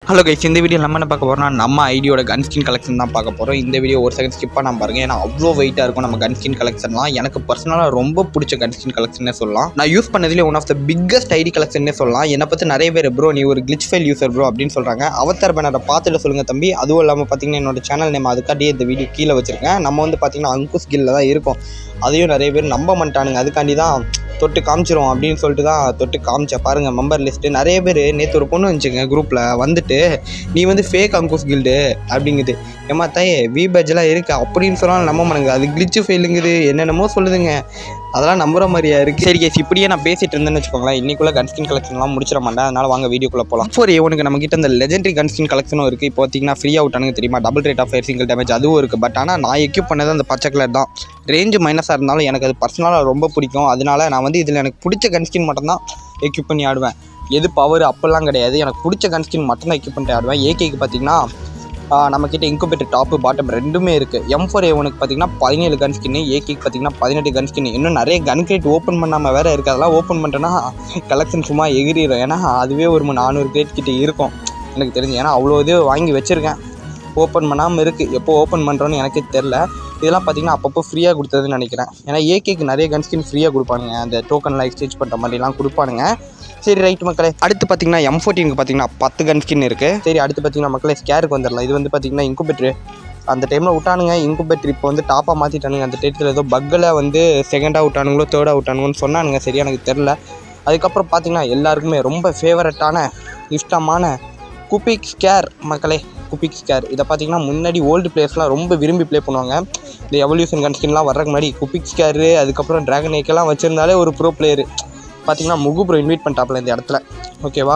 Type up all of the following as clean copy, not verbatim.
Hello guys, இந்த video நம்ம என்ன பார்க்க போகிறோம்னா நம்ம ஐடியோட கன் ஸ்கின் கலெக்ஷன் தான் பார்க்க போகிறோம். இந்த வீடியோ ஒரு செகண்ட் ஸ்கிப் பண்ணாம பாருங்க, ஏன்னா அவ்வளோ வெயிட்டாக இருக்கும் நம்ம கன் ஸ்கின் கலெக்ஷன்லாம். எனக்கு பர்சனலாக ரொம்ப பிடிச்ச கன் ஸ்கின் கலெக்ஷனே சொல்லலாம். நான் யூஸ் பண்ணதுலேயே one of the biggest ID கலெக்ஷனே சொல்லலாம். என்னை பற்றி நிறைய பேர் ப்ரோ நீ ஒரு கிளிச் ஃபைல் யூசர் ப்ரோ அப்படின்னு சொல்கிறாங்க. அவதார் பேனரை பார்த்துட்டு சொல்லுங்கள் தம்பி. அதுவும் இல்லாமல் பார்த்தீங்கன்னா என்னோட சேனல் நேம் அதுக்காண்டியே இந்த வீடியோ கீழே வச்சிருக்கேன். நம்ம வந்து பார்த்தீங்கன்னா அங்குஸ் கில்ல தான் இருக்கும். அதையும் நிறைய பேர் நம்ப மாட்டானுங்க. அதுக்காண்டி தான் தொட்டு காமிச்சிரும் அப்படின்னு சொல்லிட்டு தான் தொட்டு காமிச்சேன். பாருங்கள் மெம்பர் லிஸ்ட்டு. நிறைய பேர் நேற்று ஒரு பொண்ணு வந்துச்சுங்க குரூப்பில் வந்துட்டு, நீ வந்து ஃபேக் அங்குஸ் கில்டு அப்படிங்குது. ஏமா தாயே வி பேட்ஜெலாம் இருக்குது அப்படின்னு சொன்னாலும் நம்ப மாட்டேங்குது. அது கிளிச்சு ஃபெயிலுங்குது, என்னென்னமோ சொல்லுதுங்க. அதெல்லாம் நம்புற மாதிரியா இருக்குது. சரி கேஸ், இப்படியே நான் பேசிகிட்டு இருந்தேன்னு வச்சுக்கோங்களேன். இன்றைக்குள்ளே கன் ஸ்கின் கலெக்ஷன்லாம் முடிச்சிட மாட்டேன். அதனால் வாங்க வீடியோக்குள்ளே போகலாம். ஃபார் ஏவனுக்கு நம்மகிட்ட இந்த லெஜெண்டரி கன் ஸ்கின் கலெக்ஷனும் இருக்குது. இப்போ பார்த்தீங்கன்னா ஃப்ரீ அவுட்டானுங்க தெரியுமா, double rate of fire single damage அதுவும் இருக்குது. பட் ஆனால் நான் எக்யூப் பண்ணது அந்த பச்சை கலர் தான். ரேஞ்சு மைனஸாக இருந்தாலும் எனக்கு அது பர்சனலாக ரொம்ப பிடிக்கும். அதனால நான் வந்து இதில் எனக்கு பிடிச்ச கன் ஸ்கின் மட்டும்தான் எக்யூப் பண்ணி ஆடுவேன். எது பவர் அப்பெல்லாம் கிடையாது. எனக்கு பிடிச்ச கன் ஸ்கின் மட்டும்தான் எக்யூப் பண்ணிட்டு ஆடுவேன். ஏகேக்கு பார்த்தீங்கன்னா நம்மக்கிட்ட இன்குபேட்டர் டாப்பு பாட்டம் ரெண்டுமே இருக்குது. M4A1க்கு பார்த்தீங்கன்னா 17 கன் ஸ்கின்னு, ஏகேக்கு பார்த்தீங்கன்னா 18 கன் ஸ்கின்னு. இன்னும் நிறைய கன் கிரேட் ஓப்பன் பண்ணாமல் வேறு இருக்குது. அதெல்லாம் ஓப்பன் பண்ணிட்டேன்னா கலெக்ஷன் சும்மா எகிரிடும். ஏன்னா அதுவே ஒரு 400 கிரேட் கிட்டே இருக்கும் எனக்கு தெரிஞ்சு. ஏன்னா அவ்வளோ இது வாங்கி வச்சுருக்கேன், ஓப்பன் பண்ணாமல் இருக்குது. எப்போ ஓப்பன் பண்ணுறோன்னு எனக்கே தெரில. இதெல்லாம் பார்த்திங்கன்னா அப்பப்போ ஃப்ரீயாக கொடுத்ததுன்னு நினைக்கிறேன். ஏன்னா ஏகேக்கு நிறைய கன் ஸ்கின் ஃப்ரீயாக கொடுப்பானுங்க, அந்த டோக்கனில் எக்ஸ்சேஞ்ச் பண்ணுற மாதிரிலாம் கொடுப்பானுங்க. சரி ரைட் மக்களே, அடுத்து பார்த்தீங்கன்னா M14க்கு பார்த்தீங்கன்னா 10 கன் ஸ்கின் இருக்குது. சரி அடுத்து பார்த்தீங்கன்னா மக்களே ஸ்கேருக்கு வந்துடலாம். இது வந்து பார்த்தீங்கன்னா இன்குபேட்ரு அந்த டைமில் விட்டானுங்க. இன்குபேட்ரு இப்போ வந்து டாப்பாக மாற்றிட்டானுங்க. அந்த டைத்தில் ஏதோ பக்கில் வந்து செகண்டாக விட்டானுங்களோ தேர்டாக விட்டானுங்கன்னு சொன்னானுங்க. சரியா எனக்கு தெரில. அதுக்கப்புறம் பார்த்தீங்கன்னா எல்லாருக்குமே ரொம்ப ஃபேவரட்டான இஷ்டமான குபிக் ஸ்கேர் மக்களே. குபிக் ஸ்கேர் இதை பார்த்தீங்கன்னா முன்னாடி ஓல்டு பிளேயர்ஸ்லாம் ரொம்ப விரும்பி ப்ளே பண்ணுவாங்க. இந்த எவல்யூஷன் கன் ஸ்கின்லாம் வர்றதுக்கு முன்னாடி குபிக் ஸ்கேரு அதுக்கப்புறம் ட்ராகன் ஏக்கெல்லாம் வச்சுருந்தாலே ஒரு ப்ரோ பிளேயரு. பார்த்தீங்கன்னா முகு ப்ரோ இன்வைட் பண்ணிட்டாப்ல இந்த இடத்துல. ஓகேவா,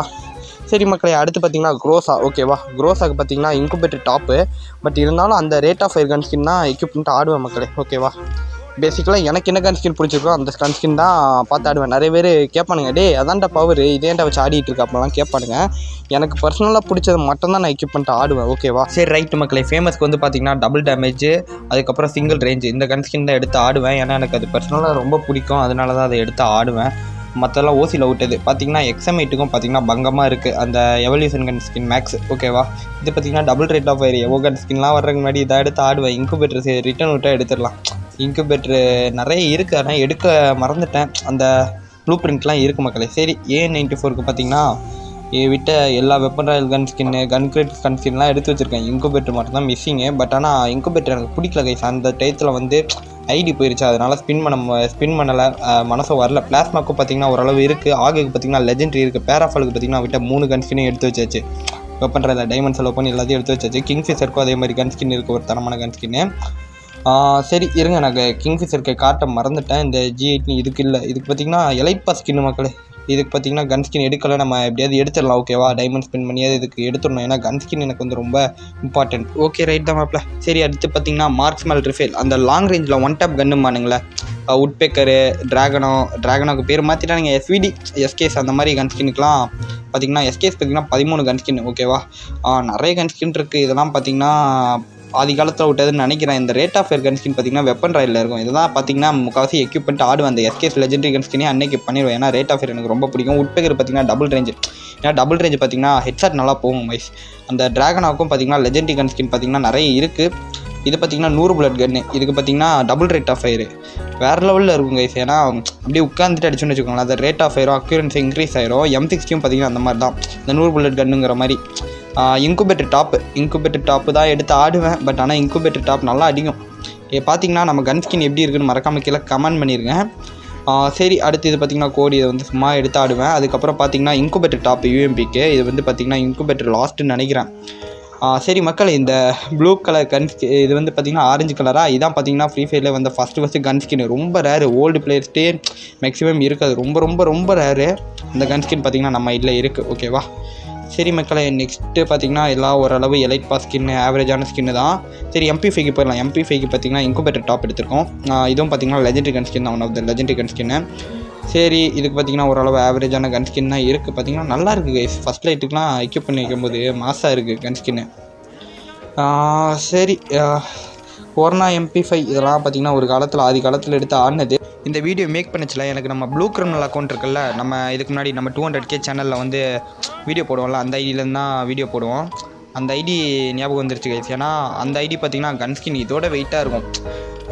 சரி மக்களே. அடுத்து பார்த்தீங்கன்னா க்ரோஸா. ஓகேவா, க்ரோஸாக்கு பார்த்தீங்கன்னா இன்குபேட்டர் டாப்பு. பட் இருந்தாலும் அந்த rate of fire gun skin தான் எக்யூப் பண்ணிட்டு ஆடுவேன் மக்களே. ஓகேவா, பேசிக்கலாக எனக்கு என்ன கன் ஸ்கின் பிடிச்சிருக்கோ அந்த கன் ஸ்கின் தான் பார்த்து ஆடுவேன். நிறைய பேர் கேட்பானுங்க, டே அதான்டா பவர் இதேண்டா வச்சு ஆடிட்டு இருக்கா அப்படிலாம் கேட்பானுங்க. எனக்கு பர்சனலாக பிடிச்சது மட்டும் தான் நான் எக்யூப் பண்ணிட்டு ஆடுவேன். ஓகேவா, சரி ரைட்டு மக்களே. ஃபேமஸ்க்கு வந்து பார்த்தீங்கன்னா டபுள் டேமேஜ் அதுக்கப்புறம் சிங்கிள் ரேஞ்சு இந்த கன் ஸ்கின் தான் எடுத்து ஆடுவேன். ஏன்னா எனக்கு அது பர்சனலாக ரொம்ப பிடிக்கும், அதனால தான் அதை எடுத்து ஆடுவேன். மற்றெல்லாம் ஓசியில் விட்டது. பார்த்தீங்கன்னா XM8க்கும் பார்த்தீங்கன்னா பங்கமாக இருக்குது அந்த எவல்யூஷன் கன் ஸ்கின் மேக்ஸ். ஓகேவா, இது பார்த்தீங்கன்னா டபுள் ரேட் ஆஃப் ஃபயர் எவோ கன் ஸ்கின்லாம் வர்றதுக்கு முன்னாடி இதை எடுத்து ஆடுவேன். இன்குபேட்டர் ரிட்டர்ன் விட்டால் எடுத்துடலாம். இன்குபேட்டரு நிறைய இருக்குது, ஆனால் எடுக்க மறந்துட்டேன். அந்த ப்ளூ பிரிண்ட்லாம் இருக்குது மக்களே. சரி A94க்கு பார்த்தீங்கன்னா விட்ட எல்லா வெப்பன் ராயல் கன் ஸ்கின்னு கன் கிரேட் கன் ஸ்கின்லாம் எடுத்து வச்சுருக்கேன். இன்குபேட்டர் மட்டும் தான் மிஸ்ஸிங்கு. பட் ஆனால் இன்குபேட்டர் எனக்கு பிடிக்கல கைஸ். அந்த டயத்தில் வந்து ஐடி போயிடுச்சு, அதனால் ஸ்பின் பண்ணலை, மனசு வரல. பிளாஸ்மாக்கும் பார்த்தீங்கன்னா ஓரளவு இருக்குது. ஆகுக்கு பார்த்தீங்கன்னா லெஜெண்டரி இருக்குது. பேராஃபாலுக்கு பார்த்தீங்கன்னா விட்ட 3 கன் ஸ்கின்னையும் எடுத்து வச்சாச்சு. வெப்பன் ராயல் டைமண்ட் செலவு பண்ணி எல்லாத்தையும் எடுத்து வச்சாச்சு. கிங்ஃபிஷருக்கும் அதே மாதிரி கன் ஸ்கின் இருக்குது, ஒரு தரமான கன் ஸ்கின்னு. சரி இருங்க, எனக்கு கிங்ஃபிஷருக்கு காட்ட மறந்துட்டேன். இந்த G8 இதுக்கு இல்லை. இதுக்கு பார்த்தீங்கன்னா எலைட் பாஸ் ஸ்கின்னு மக்களே. இதுக்கு பார்த்தீங்கன்னா கன் ஸ்கின் எடுக்கலை, நம்ம எப்படியாவது எடுத்துடலாம். ஓகேவா, டைமண்ட் ஸ்பெண்ட் பண்ணியாவது இதுக்கு எடுத்துடணும். ஏன்னா கன் ஸ்கின் எனக்கு வந்து ரொம்ப இம்பார்ட்டன்ட். ஓகே ரைட் தான் மாப்பிள்ள. சரி அடுத்து பார்த்தீங்கன்னா மார்க்ஸ்மெல் ரிஃபேல் அந்த லாங் ரேஞ்சில் ஒன் டேப் கன்னுமானுங்களே. உட்பேக்கரு ட்ராகனோக்கு பேர் மாற்றிட்டானுங்க. SVD எஸ்கேஸ் அந்த மாதிரி கன் ஸ்கின்னுக்குலாம் பார்த்தீங்கன்னா எஸ்கேஸ் பார்த்தீங்கன்னா 13 கன் ஸ்கின். ஓகேவா, நிறைய கன் ஸ்கின் இருக்குது. இதெல்லாம் பார்த்தீங்கன்னா ஆதி காலத்தில் விட்டதுன்னு நினைக்கிறேன். இந்த rate of fire gun skin பார்த்தீங்கன்னா வெப்பன் ராயில் இருக்கும். இதெல்லாம் பார்த்தீங்கன்னா முக்கால்வாசி எக்யூப் பண்ணிட்டு ஆடுவேன். அந்த எஸ்கேஸ் லெஜெண்டரி கன் ஸ்கினே அன்னைக்கு பண்ணிடுவேன். ஏன்னா ரேட் ஆஃப் ஃபயர் எனக்கு ரொம்ப பிடிக்கும். உட்பேக்கர் பார்த்தீங்கன்னா டபுள் ரேஞ்சு. ஏன்னா டபுள் ரேஞ்சு பார்த்தீங்கன்னா ஹெட்ஷாட் நல்லா போகும் மைஸ். அந்த ட்ராகனாவுக்கும் பார்த்தீங்கன்னா லெஜெண்டரி கன் ஸ்கின் பார்த்தீங்கன்னா நிறைய இருக்குது. இது பார்த்தீங்கன்னா 100 புல்லட் கன்னு. இதுக்கு பார்த்தீங்கன்னா டபுள் ரேட் ஆஃப் ஃபயர் வேறு லெவலில் இருக்கும் கைஸ். ஏன்னா அப்படியே உட்காந்துட்டு அடிச்சுன்னு வச்சுக்கோங்களேன், அது ரேட் ஆஃப் ஃபயரும் அக்யூரன்சி இன்க்ரீஸ் ஆயிரும். M60யும் பார்த்தீங்கன்னா அந்த மாதிரி தான், இந்த 100 புல்லட் கன்னுங்கிற மாதிரி. இன்குபேட்டர் டாப்பு தான் எடுத்து ஆடுவேன். பட் ஆனால் இன்குபேட்டர் டாப் நல்லா அடிக்கும். பார்த்தீங்கன்னா நம்ம கன் ஸ்கின் எப்படி இருக்குன்னு மறக்காமல் கீழே கமெண்ட் பண்ணிடுங்க. சரி அடுத்து இது பார்த்திங்கன்னா கோடி இதை வந்து சும்மா எடுத்து ஆடுவேன். அதுக்கப்புறம் பார்த்தீங்கன்னா இன்குபேட்டர் டாப் UMPக்கு இது வந்து பார்த்திங்கன்னா இன்குபேட்டர் லாஸ்ட்டுன்னு நினைக்கிறேன். சரி மக்கள், இந்த ப்ளூ கலர் கன் ஸ்கின் இது வந்து பார்த்திங்கன்னா ஆரஞ்சு கலராக இதான் பார்த்தீங்கன்னா ஃப்ரீ ஃபயரில் வந்து ஃபஸ்ட்டு கன் ஸ்கின். ரொம்ப ரேரு, ஓல்டு பிளேயர்ஸ்டே மேக்ஸிமம் இருக்காது, ரொம்ப ரொம்ப ரொம்ப ரேரு. இந்த கன் ஸ்கின் பார்த்திங்கன்னா நம்ம இதில் இருக்குது. ஓகேவா, சரி மக்களை. நெக்ஸ்ட்டு பார்த்தீங்கன்னா எல்லாம் ஓரளவு எலைட் பாஸ் ஸ்கின்னு ஆவரேஜான ஸ்கின்னு தான். சரி MP5க்கு போயிடலாம். MP5க்கு பார்த்தீங்கன்னா இன்குபேட்டர் டாப் எடுத்திருக்கோம். இதுவும் பார்த்தீங்கன்னா லெஜெண்டரி கன் ஸ்கின் தான், one of the legendary gun ஸ்கின்னு. சரி இதுக்கு பார்த்தீங்கன்னா ஓரளவு ஆவரேஜான கன் ஸ்கின் தான் இருக்குது. பார்த்தீங்கன்னா நல்லா இருக்குது கைஸ். ஃபஸ்ட் லைட்டுக்குலாம் எக்யூப் பண்ணி வைக்கும்போது மாசாக இருக்குது கன் ஸ்கின்னு. சரி கொரோனா MP5 இதெல்லாம் பார்த்தீங்கன்னா ஒரு காலத்தில் ஆதி காலத்தில் எடுத்து ஆடினது. இந்த வீடியோ மேக் பண்ணிச்சுல எனக்கு நம்ம ப்ளூ கிரிமினல் அக்கௌண்ட் இருக்குல்ல, நம்ம இதுக்கு முன்னாடி நம்ம 200K சேனலில் வந்து வீடியோ போடுவோம்ல, அந்த ஐடியிலேருந்து தான் வீடியோ போடுவோம். அந்த ஐடி ஞாபகம் வந்துருச்சு கைஸ். ஏன்னா அந்த ஐடி பார்த்திங்கன்னா கன் ஸ்கின் இதோட வெயிட்டாக இருக்கும்.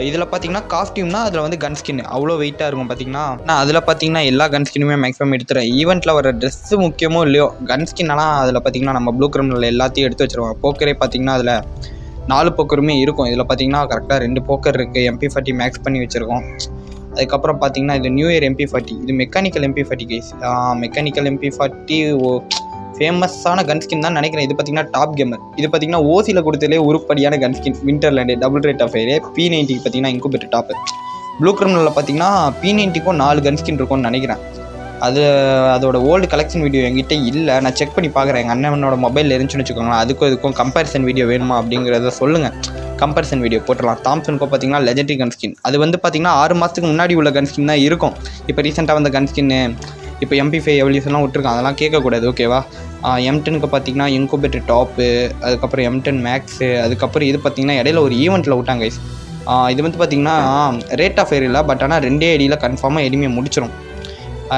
இதில் பார்த்தீங்கன்னா காஸ்டியூம்னா அதில் வந்து கன் ஸ்கின் அவ்வளோ வெயிட்டாக இருக்கும். பார்த்தீங்கன்னா நான் அதில் பார்த்தீங்கன்னா எல்லா கன் ஸ்கின்னுமே மேக்ஸிமம் எடுத்துகிறேன். ஈவெண்ட்டில் வர ட்ரெஸ்ஸு முக்கியமோ இல்லையோ, கன் ஸ்கின்னெல்லாம் அதில் பார்த்தீங்கன்னா நம்ம ப்ளூ கிரிமினல் எல்லாத்தையும் எடுத்து வச்சுருவோம். போக்கரே பார்த்தீங்கன்னா அதில் 4 போக்கருமே இருக்கும். இதில் பார்த்தீங்கன்னா கரெக்டாக 2 போக்கர் இருக்குது. MP40 மேக்ஸ் பண்ணி வச்சுருக்கோம். அதுக்கப்புறம் பார்த்தீங்கன்னா இது நியூ இயர் MP40, இது mechanical MP40 guys. Mechanical MP40 ஃபேமஸான கன் ஸ்கின் தான் நினைக்கிறேன். இது பார்த்தீங்கன்னா டாப் கேமர். இது பார்த்தீங்கன்னா ஓசியில் கொடுத்ததுலே உருப்படியான gun skin. Winterland double rate of fire. P90 பார்த்தீங்கன்னா இன்குபேட்டர் டாப்பு. ப்ளூ கிரிமினலில் பார்த்தீங்கன்னா P90க்கும் 4 கன் ஸ்கின் இருக்கும்னு நினைக்கிறேன். அதோட ஓல்டு கலெக்ஷன் வீடியோ என்கிட்ட இல்லை, நான் செக் பண்ணி பார்க்குறேன். எங்கள் அண்ணனோட மொபைலில் இருந்துச்சுன்னு வச்சுக்கோங்களேன். அதுக்கும் கம்பேரிசன் வீடியோ வேணுமா அப்படிங்கிறத சொல்லுங்கள். கம்பேரிசன் வீடியோ போட்டுடலாம். தாம்சனுக்கும் பார்த்தீங்கன்னா லெஜெண்டரி கன் ஸ்கின். அது வந்து பார்த்தீங்கன்னா 6 மாதத்துக்கு முன்னாடி உள்ள கன் ஸ்கின் தான் இருக்கும். இப்போ ரீசெண்டாக வந்த கன் ஸ்கின்னு இப்போ MP5 எவல்யூஷன்லாம் விட்டுருக்கான், அதெல்லாம் கேட்கக்கூடாது ஓகேவா. M10க்கு பார்த்தீங்கன்னா இன்குபேட்டர் டாப்பு, அதுக்கப்புறம் M10 மேக்ஸு, அதுக்கப்புறம் இது பார்த்தீங்கன்னா இடையில ஒரு ஈவெண்ட்டில் விட்டாங்க கைஸ். இது வந்து பார்த்தீங்கன்னா ரேட் ஆஃப் ஃபயர் இல்லை, பட் ஆனால் 2 ஐடியில் கன்ஃபார்மாக எதுவுமே முடிச்சிடும்.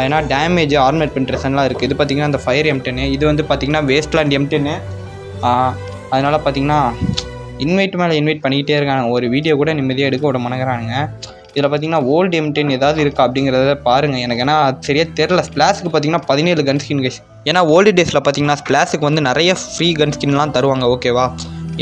ஏன்னா டேமேஜ் ஆர்மேட் பென்ட்ரேஷன்லாம் இருக்குது. இது பார்த்திங்கன்னா அந்த ஃபயர் M10, இது வந்து பார்த்திங்கன்னா வேஸ்ட்லேண்ட் M10. அதனால் பார்த்திங்கன்னா இன்வைட் மேலே இன்வைட் பண்ணிக்கிட்டே இருக்காங்க. ஒரு வீடியோ கூட நிம்மதியாக எடுக்க விட மாட்டேங்கிறானுங்க. இதில் பார்த்திங்கன்னா ஓல்டு M10 ஏதாவது இருக்கா அப்படிங்கிறத பாருங்கள். எனக்கு ஏன்னா சரியாக தெரில. ஸ்ப்ளாஸுக்கு பார்த்திங்கன்னா 17 கன் ஸ்கின் கைஸ். ஏன்னா ஓல்டு டேஸில் பார்த்திங்கன்னா ஸ்ப்ளாஸுக்கு வந்து நிறைய ஃப்ரீ கன் ஸ்கின்லாம் தருவாங்க ஓகேவா.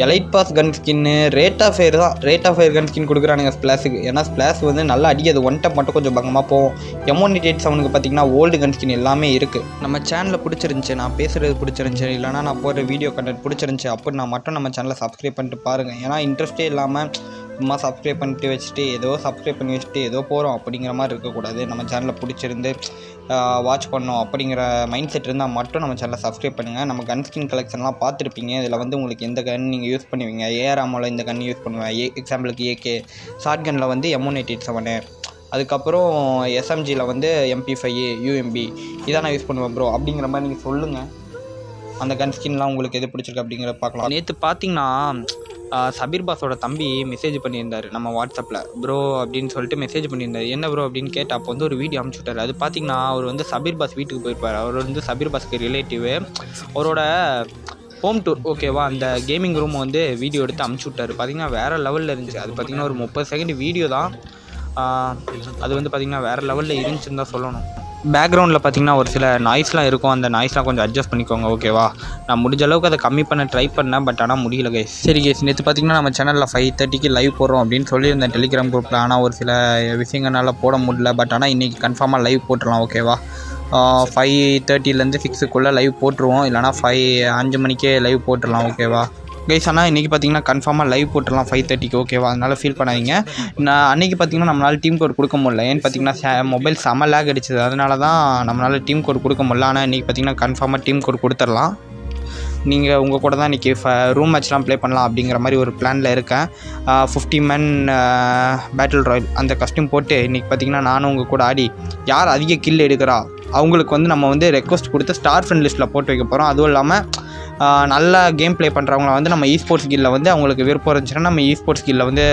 எலைட் பாஸ் கன் ஸ்கின்னு ரேட் ஆஃப் ஃபயர் தான். Rate of fire gun skin கொடுக்குறானுங்க ஸ்ப்ளாஸுக்கு. ஏன்னா ஸ்ப்ளாஸ் வந்து நல்லா அடிக்காது, ஒன் டப் மட்டும் கொஞ்சம் பங்கமாக போகும். M187 பார்த்திங்கன்னா ஓல்டு கன் ஸ்கின் எல்லாமே இருக்குது. நம்ம சேனலில் பிடிச்சிருந்துச்சி, நான் பேசுகிறது பிடிச்சிருந்துச்சி, இல்லைனா நான் போடுற வீடியோ கண்டென்ட் பிடிச்சிருந்துச்சி அப்படின்னா மட்டும் நம்ம சேனலை சப்ஸ்கிரைப் பண்ணிட்டு பாருங்கள். ஏன்னா இன்ட்ரெஸ்ட்டே இல்லாமல் சும்மா சப்ஸ்கிரைப் பண்ணிட்டு வச்சுட்டு சப்ஸ்கிரைப் பண்ணி வச்சுட்டு போகிறோம் அப்படிங்கிற மாதிரி இருக்கக்கூடாது. நம்ம சேனலில் பிடிச்சிருந்து வாட்ச் பண்ணோம் அப்படிங்கிற மைண்ட் செட் இருந்தால் மட்டும் நம்ம சேனலை சப்ஸ்கிரைப் பண்ணுங்கள். நம்ம கன் ஸ்கின் கலெக்ஷன்லாம் பார்த்துருப்பீங்க. இதில் வந்து உங்களுக்கு எந்த கன் நீங்கள் யூஸ் பண்ணுவீங்க. AR-AMOவில் இந்த கன் யூஸ் பண்ணுவேன். எக்ஸாம்பிளுக்கு AK. ஷார்ட் கனில் வந்து M187, அதுக்கப்புறம் SMGயில் வந்து MP5 UMB இதான் நான் யூஸ் பண்ணுவேன் ப்ரோ அப்படிங்கிற மாதிரி நீங்கள் சொல்லுங்கள். அந்த கன் ஸ்கின்லாம் உங்களுக்கு எது பிடிச்சிருக்கு அப்படிங்கிற பார்க்கலாம். நேற்று பார்த்தீங்கன்னா சபீர் பாஸோட தம்பி மெசேஜ் பண்ணியிருந்தார் நம்ம வாட்ஸ்அப்பில். ப்ரோ அப்படின்னு சொல்லிட்டு மெசேஜ் பண்ணியிருந்தார். என்ன ப்ரோ அப்படின்னு கேட்டால் அப்போ வந்து ஒரு வீடியோ அனுப்பிச்சி விட்டார். அது பார்த்திங்கன்னா அவர் வந்து சபீர் பாஸ் வீட்டுக்கு போயிருப்பார். அவர் வந்து சபீர் பாஸ்க்கு ரிலேட்டிவ். அவரோட ஹோம் டூர் ஓகேவா, அந்த கேமிங் ரூம் வந்து வீடியோ எடுத்து அனுப்பிச்சி விட்டார். பார்த்திங்கன்னா வேறு லெவலில் இருந்துச்சு. அது பார்த்திங்கன்னா ஒரு 30 செகண்ட் வீடியோ தான். அது வந்து பார்த்திங்கன்னா வேறு லெவலில் இருந்துச்சுன்னு தான் சொல்லணும். பேக்ரவுண்டில் பார்த்திங்கன்னா ஒரு சில நாய்ஸ்லாம் இருக்கும். அந்த நாய்ஸ்லாம் கொஞ்சம் அட்ஜஸ்ட் பண்ணிக்கோங்க ஓகேவா. நான் முடிஞ்ச அளவுக்கு அதை கம்மி பண்ண ட்ரை பண்ணேன், பட் ஆனால் முடியல கைஸ். சரி கைஸ், நேற்று பார்த்திங்கன்னா நம்ம சேனலில் 5:30க்கு லைவ் போடுறோம் அப்படின்னு சொல்லியிருந்தேன் டெலிகிராம் குரூப்பில். ஆனால் ஒரு சில விஷயங்களால் போட முடியல. பட் ஆனால் இன்றைக்கி கன்ஃபார்மாக லைவ் போட்டுடலாம் ஓகேவா. 5:30லேருந்து 6க்குள்ளே லைவ் போட்டுருவோம். இல்லைனா 5 மணிக்கே லைவ் போட்டுடலாம் ஓகேவா கைஸ். ஆனால் இன்றைக்கி பார்த்திங்கன்னா கன்ஃபார்மாக லைவ் போட்டுடலாம் 5:30க்கு ஓகேவா. அதனால் ஃபீல் பண்ணாதீங்க. நான் அன்றைக்கி பார்த்திங்கன்னா நம்மளால் டீம் கோட் கொடுக்க முடியல. ஏன்னு பார்த்திங்கன்னா மொபைல் செம லேக் அடிச்சது, அதனால தான் நம்மளால் டீம் கோட் கொடுக்க முடியல. ஆனால் இன்றைக்கி பார்த்திங்கன்னா கன்ஃபார்மாக டீம் கோட் கொடுத்துடலாம். நீங்கள் உங்கள் கூட தான் இன்றைக்கி ரூம் மேட்ச்லாம் ப்ளே பண்ணலாம் அப்படிங்கிற மாதிரி ஒரு பிளானில் இருக்கேன். 50 men பேட்டில் ராயல் அந்த கஸ்டியூம் போட்டு இன்றைக்கி பார்த்திங்கன்னா நானும் உங்கள் கூட ஆடி யார் அதிக கில் எடுக்கிறா அவங்களுக்கு வந்து நம்ம வந்து ரெக்வஸ்ட் கொடுத்து ஸ்டார் ஃப்ரெண்ட் லிஸ்ட்டில் போட்டு வைக்க போகிறோம். அதுவும் இல்லாமல் நல்லா கேம் ப்ளே பண்ணுறவங்கள வந்து நம்ம eSports கில்லில் வந்து அவங்களுக்கு விருப்பம் இருந்துச்சுன்னா நம்ம eSports கில்லில் வந்து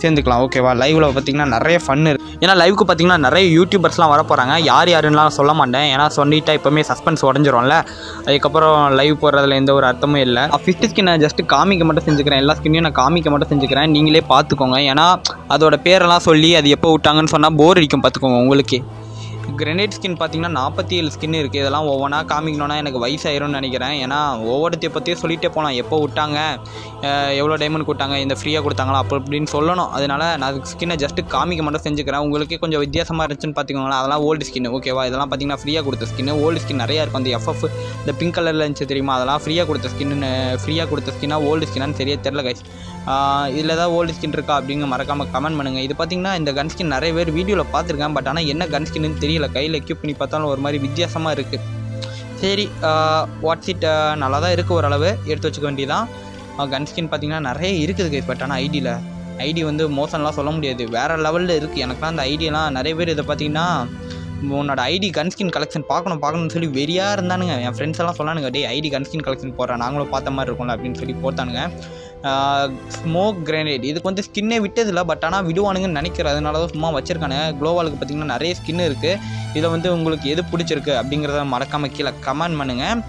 சேர்ந்துக்கலாம் ஓகேவா. லைவில் பார்த்திங்கன்னா நிறைய ஃபன் இருக்குது. ஏன்னா லைவுக்கு பார்த்திங்கன்னா நிறைய யூடியூபர்ஸ்லாம் வர போகிறாங்க. யாருன்னெலாம் சொல்ல மாட்டேன், ஏன்னா சொல்லிட்டா இப்போவுமே சஸ்பென்ஸ் உடஞ்சிரும்ல. அதுக்கப்புறம் லைவ் போடுறதுல எந்த ஒரு அர்த்தமும் இல்லை. 50 ஸ்கின் நான் ஜஸ்ட்டு காமிக்க மட்டும் செஞ்சுக்கிறேன். எல்லா ஸ்கின்னையும் நான் காமிக்க மட்டும் செஞ்சுக்கிறேன். நீங்களே பார்த்துக்கோங்க. ஏன்னா அதோட பேரெல்லாம் சொல்லி அது எப்போ விட்டாங்கன்னு சொன்னால் போர் அடிக்கும் பார்த்துக்கோங்க உங்களுக்கு. கிரெனேட் ஸ்கின் பார்த்திங்கன்னா 47 ஸ்கின் இருக்குது. இதெல்லாம் ஒவ்வொன்றா காமிக்கணுன்னா எனக்கு வயசாயிரும்னு நினைக்கிறேன். ஏன்னா ஒவ்வொருத்தைய பற்றியே சொல்லிகிட்டே போகலாம். எப்போ விட்டாங்க, எவ்வளோ டைமண்ட் கொடுத்தாங்க, இந்த ஃப்ரீயாக கொடுத்தாங்களா அப்படின்னு சொல்லணும். அதனால் நான் ஸ்கின்னை ஜஸ்ட்டு காமிக்க மட்டும் செஞ்சுக்கிறேன். உங்களுக்கே கொஞ்சம் வித்தியாசமாக இருந்துச்சுன்னு பார்த்துக்கோங்களேன். அதெல்லாம் ஓல்டு ஸ்கின் ஓகேவா. இதெல்லாம் பார்த்திங்கன்னா ஃப்ரீயாக கொடுத்த ஸ்கின்னு. ஓல்டு ஸ்கின் நிறையா இருக்கும். அந்த FF இந்த பிங்க் கலரில் இருந்துச்சு தெரியுமா, அதெல்லாம் ஃப்ரீயாக கொடுத்த ஸ்கின்னா ஓல்டு ஸ்கின்னான்னு சரியாக தெரில கைஸ். இதில் ஏதாவது ஓல்டு ஸ்கின் இருக்கா அப்படிங்க மறக்காமல் கமெண்ட் பண்ணுங்கள். இது பார்த்திங்கன்னா இந்த கன் ஸ்கின் நிறைய பேர் வீடியோவில் பார்த்துருக்கேன். பட் ஆனால் என்ன கன் ஸ்கின்னு தெரியல. கையில் எக்யூப் பண்ணி பார்த்தாலும் ஒரு மாதிரி வித்தியாசமாக இருக்குது. சரி வாட்ஸ் இட், நல்லா தான் இருக்குது ஓரளவு. எடுத்து வச்சுக்க வேண்டியதான். கன் ஸ்கின் பார்த்திங்கன்னா நிறைய இருக்குது கைஸ். பட் ஆனால் ஐடி வந்து மோசம்லாம் சொல்ல முடியாது, வேறு லெவலில் இருக்குது. எனக்குலாம் அந்த ஐடியெல்லாம் நிறைய பேர் இதை பார்த்திங்கன்னா உன்னோட ஐடி கன்ஸ்கின் கலெக்ஷன் பார்க்கணும்னு சொல்லி வெறியாக இருந்தானுங்க. என் ஃப்ரெண்ட்ஸ் எல்லாம் சொன்னானுங்க, டே ஐடி கன்ஸ்கின் கலெக்ஷன் போடுறேன், நாங்களும் பார்த்த மாதிரி இருக்கும்ல அப்படின்னு சொல்லி போட்டானுங்க. ஸ்மோக் கிரேனேட் இதுக்கு வந்து ஸ்கின்னே விட்டதில்லை, பட் ஆனால் விடுவானுங்கன்னு நினைக்கிறேன். அதனால தான் சும்மா வச்சுருக்கானுங்க. க்ளோவாலுக்கு பார்த்திங்கன்னா நிறைய ஸ்கின் இருக்குது. இதில் வந்து உங்களுக்கு எது பிடிச்சிருக்கு அப்படிங்கிறத மறக்காமல் கீழே கமெண்ட் பண்ணுங்கள்.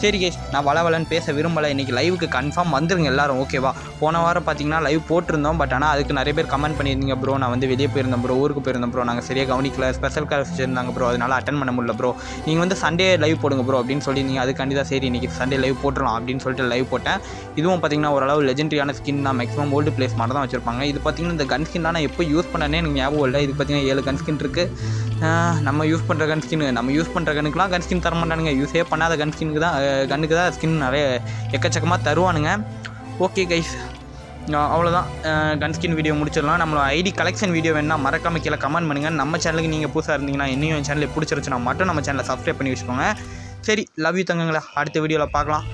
சரி கேஸ், நான் வளவலன்னு பேச விரும்பலை. இன்றைக்கி லைவுக்கு கன்ஃபார்ம் வந்துருங்க எல்லோரும், ஓகேவா? போன வாரம் பார்த்தீங்கன்னா லைவ் போட்டிருந்தோம், பட் ஆனால் அதுக்கு நிறைய பேர் கமெண்ட் பண்ணியிருந்தீங்க, ப்ரோ நான் வந்து வெளியே போயிருந்தேன் ப்ரோ, ஊருக்கு போயிருந்தேன் ப்ரோ, நாங்கள் சரியாக கவனிக்கல, ஸ்பெஷல் கிளாஸ் இருந்தாங்க ப்ரோ, அதனால் அட்டன் பண்ண முடியல ப்ரோ, நீங்கள் வந்து சண்டே லைவ் போடுங்க ப்ரோ அப்படின்னு சொல்லியிருந்தீங்க. அதுக்காண்டி தான் சரி இன்றைக்கி சண்டே லைவ் போட்டுடலாம் அப்படின்னு சொல்லிட்டு லைவ் போட்டேன். இதுவும் பார்த்தீங்கன்னா ஓரளவு லெஜெண்டரியான ஸ்கின் தான், மேக்ஸிமம் ஓல்டு பிளேஸ் மாதிரி தான் வச்சுருப்பாங்க. இது பார்த்தீங்கன்னா இந்த கன் ஸ்கின் தான் நான் எப்போ யூஸ் பண்ணனே எனக்கு ஞாபகம் இல்லை. இது பார்த்தீங்கன்னா 7 கன் ஸ்கின் இருக்குது. நம்ம யூஸ் பண்ணுற கன் ஸ்கின், நம்ம யூஸ் பண்ணுற கன்னுக்குலாம் கன் ஸ்கின் தர மாட்டானுங்க. யூஸே பண்ணாத கன் ஸ்கின்னுக்கு தான் கன்னுக்கு தான் ஸ்கின் நிறைய எக்கச்சக்கமாக தருவானுங்க. ஓகே கைஸ், அவ்வளோதான். கன்ஸ்கின் வீடியோ முடிச்சிடலாம். நம்மளோட ஐடி கலெக்ஷன் வீடியோ வேணால் மறக்காம கீழே கமெண்ட் பண்ணுங்கள். நம்ம சேனலுக்கு நீங்கள் புதுசாக இருந்தீங்கன்னா இன்னும் என் சேனலில் பிடிச்சிருச்சுன்னா மட்டும் நம்ம சேனலை சப்ஸ்கிரைப் பண்ணி வச்சுக்கோங்க. சரி, லவ் யூ தங்கங்களா, அடுத்த வீடியோவில் பார்க்கலாம்.